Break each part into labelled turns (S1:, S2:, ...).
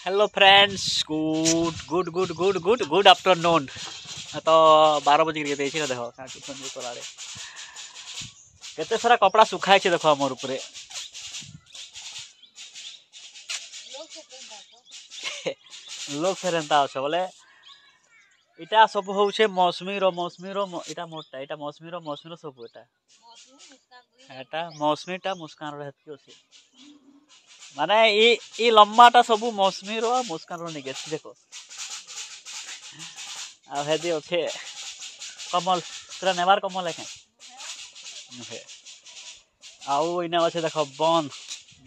S1: Hello friends good good good good good good afternoon तो 12 बजे देख देख केते सारा कपड़ा सुखाई देख मोर ऊपर लोग फेर एंता अच्छे बोले इटा सब हूँ मौसमी इटा मोटा इटा मौसमी सब एटा मौसमीटा मुस्कान रहती अच्छे माने ये लम्बाटा सब मौसमी मुस्कान निके देखो आदि अच्छे कमल पूरा नेबार कमल है आउ इना अच्छे देख बन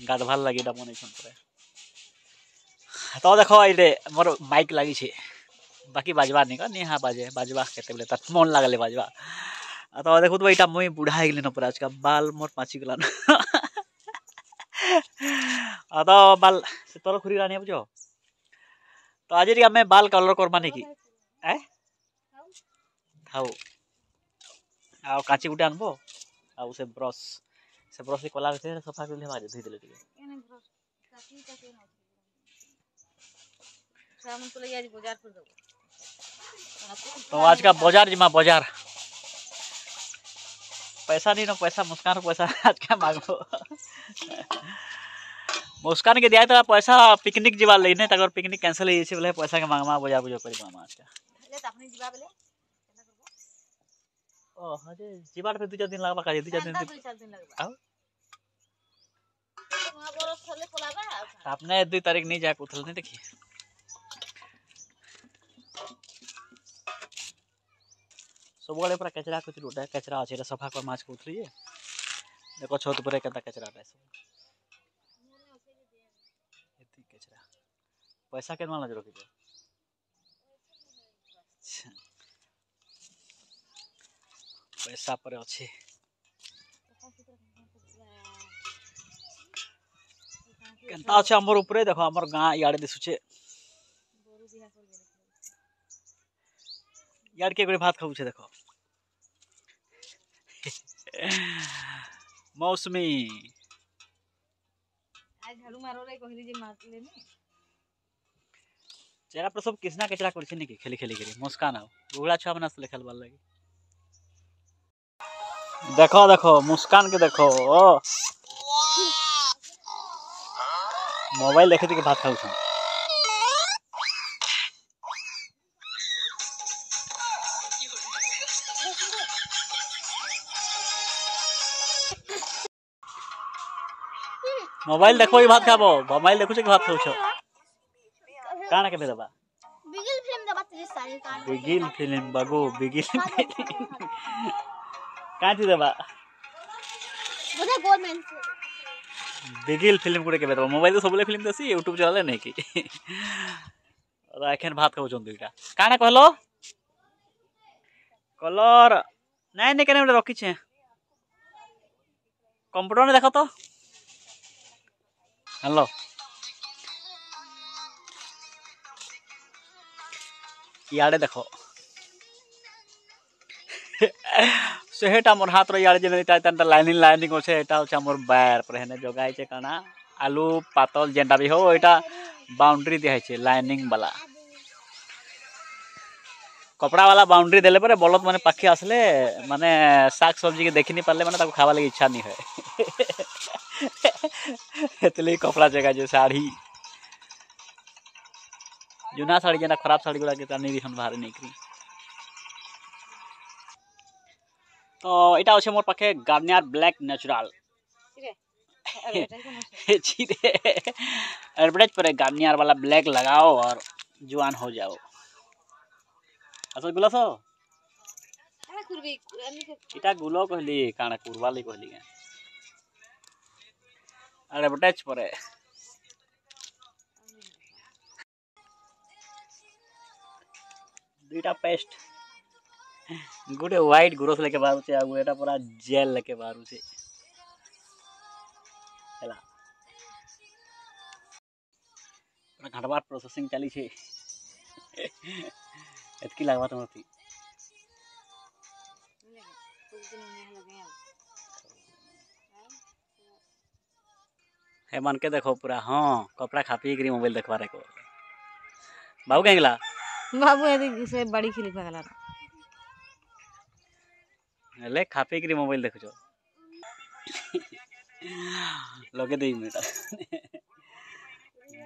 S1: गाधवार लगे बन तो देख ये मोर माइक लगी बाकी बाजवा नहीं नहीं हाँ बाजे बाजवा के मन लगले बाजवा तो देखो तो यहाँ मुई बुढ़ा हो गली पूरा आज बाल मोर पाची गलान तो बाल से तोर खुरी रानी बुझो तो आज आम बाल कलर करमा नहीं कि थाऊ आ काची गुटे आनबो आ से ब्रश कला सफा कर मारे धोई देले तो आज का बाजार जिमा बाजार पैसा नहीं ना पैसा मुस्कान पैसा आज क्या मांगो मुस्कान के दिया तो पैसा पिकनिक जीवा लेने तक पिकनिक कैंसिल हो बोले पैसा के मांगमा बाजार बुझो कर मामा आज का ओ हजे जीवार पे 2-4 दिन लागबा का 2-4 दिन लगबा आपने 2 तारीख नहीं जाए उथल नहीं देखिए सब बड़े पूरा कचरा कुछ लुटा कचरा अच्छे सफा कर माछ को उतरिए देखो छत पर केता कचरा सब कचरा पैसा के मान रखी पैसा पर अच्छे केनता अच्छे हमर ऊपर देखो हमर गाँ इे दिशुचे यार के भात खाऊ देखो मौसमी चेहरा पर सब किसना कचरा कर खेली खेली करी मुस्कान आओ बुढ़ा छुआ बना खेल बार लगे देखो देखो मुस्कान के देखो मोबाइल देखे थे भात खाऊ मोबाइल देखो ही भात खाबो मोबाइल देखो भात खाऊ काना के देबा बिगिल फिल्म बागो बिगिल कांची देबा बोले गवर्नमेंट बिगिल फिल्म गुडे के देबा मोबाइल तो सबले फिल्म दसी यूट्यूब चले नहीं की और एखन भात खाऊ चंद दुइटा काना कहलो कलर नहीं नहीं केने रखी छे कंप्यूटर में देखो तो हेलो इे देखो सेटा मोर हाथ इे लाइनिंग लाइनिंग अच्छे यहाँ मोर बैर पर हेने जगाई काना आलू पातल जेनटा भी हो यहाँ बाउंड्री दिखाई लाइनिंग वाला कपड़ा वाला बाउंड्री देले पर बलद माने पाखे आसले माने साग सब्जी के देखी नहीं पारे माने खावा लगे इच्छा नहीं है एतले कपड़ा जगह जो साड़ी जुना साड़ी जेना खराब साड़ी गुड़ा के नहीं हम बाहर नहीं करी तो इटा अच्छे मोर पाखे गार्नियर ब्लैक नेचुरल एडवर्टाइज पर गार्नियर वाला ब्लैक लगाओ और जवान हो जाओ अच्छा गुलास इटा गुलो कहली काना कुरवाली कहली एडवर्टाइज पर दुईटा पेस्ट गोटे व्हाइट ग्रोथ लेके बाहर आ एटा पूरा जेल लेके बाहर है घाटबार प्रोसेसिंग चली छे एतकी लागबा तो नथी हेमन के देखो पूरा हाँ कपड़ा खापी करी मोबाइल देखवा रे को बाबू कहेंगला
S2: बाबू यदि से बड़ी खिली पगला
S1: ले खापी करी मोबाइल देखो लगे दे मिनट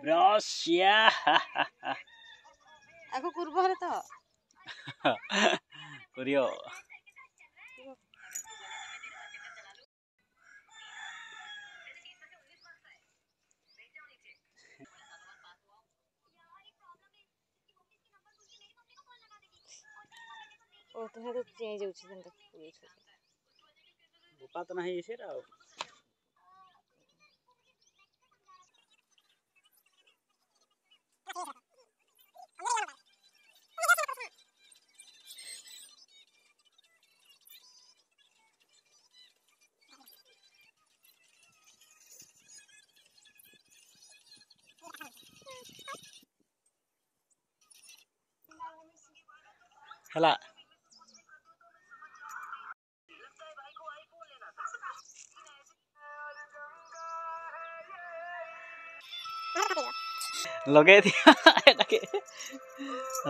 S1: ब्रशिया
S2: आको कुरबहरे तो
S1: करियो
S2: ओ तो है तो चेंज होछि जन तक
S1: बुपा तो नहीं इसे रा हला लगे दिया एटाके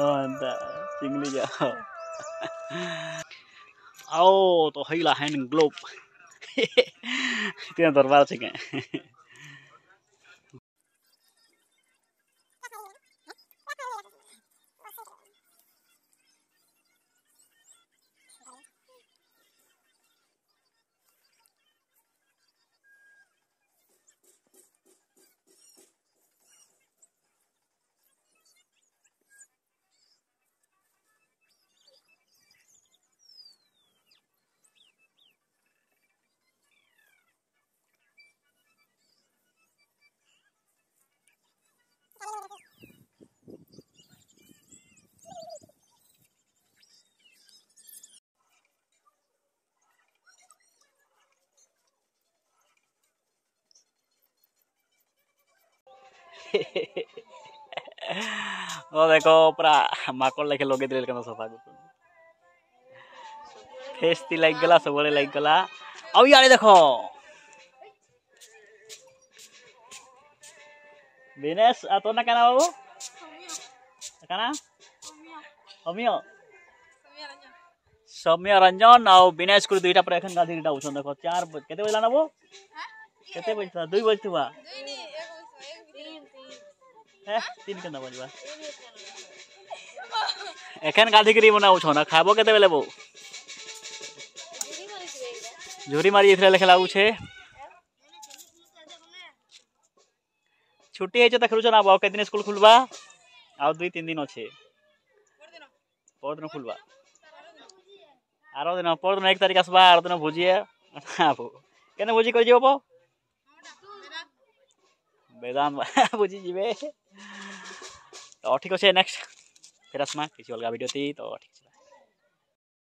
S1: अंता चिंगली जाओ आओ तो हईला हैंड ग्लोब तिना दरबार छ के ओ देखो पूरा माकड़ लेके लगे दिल कना सफा को फेस ती लाइक गला सब बड़े लाइक गला अब यार देखो दिनेश तो ना कहना बाबू कहना अमियो सौम्य रंजन और विनेश को दुईटा पर एखन गाधी टा उछन देखो 4 केते बजला ना वो केते बजता 2 बजतुवा 3 केना बजवा एखन गाधी करी बना उछन खाबो केते बेले बो झुरी मारी इथरे लेखला उछे छुट्टी है तो खेलुछ ना बाबू के दिन स्कूल खुलबा आ 2-3 दिन अच्छे पर दिन खुलबा आरो दिन पर दिन 1 तारीख आसबा आरो दिन भुजिए आबो केने भुजी कर जेबो वेदांत भुजी जीवे तो ठीक है नेक्स्ट फिर आसमा किसी अलग वीडियो थी तो ठीक है।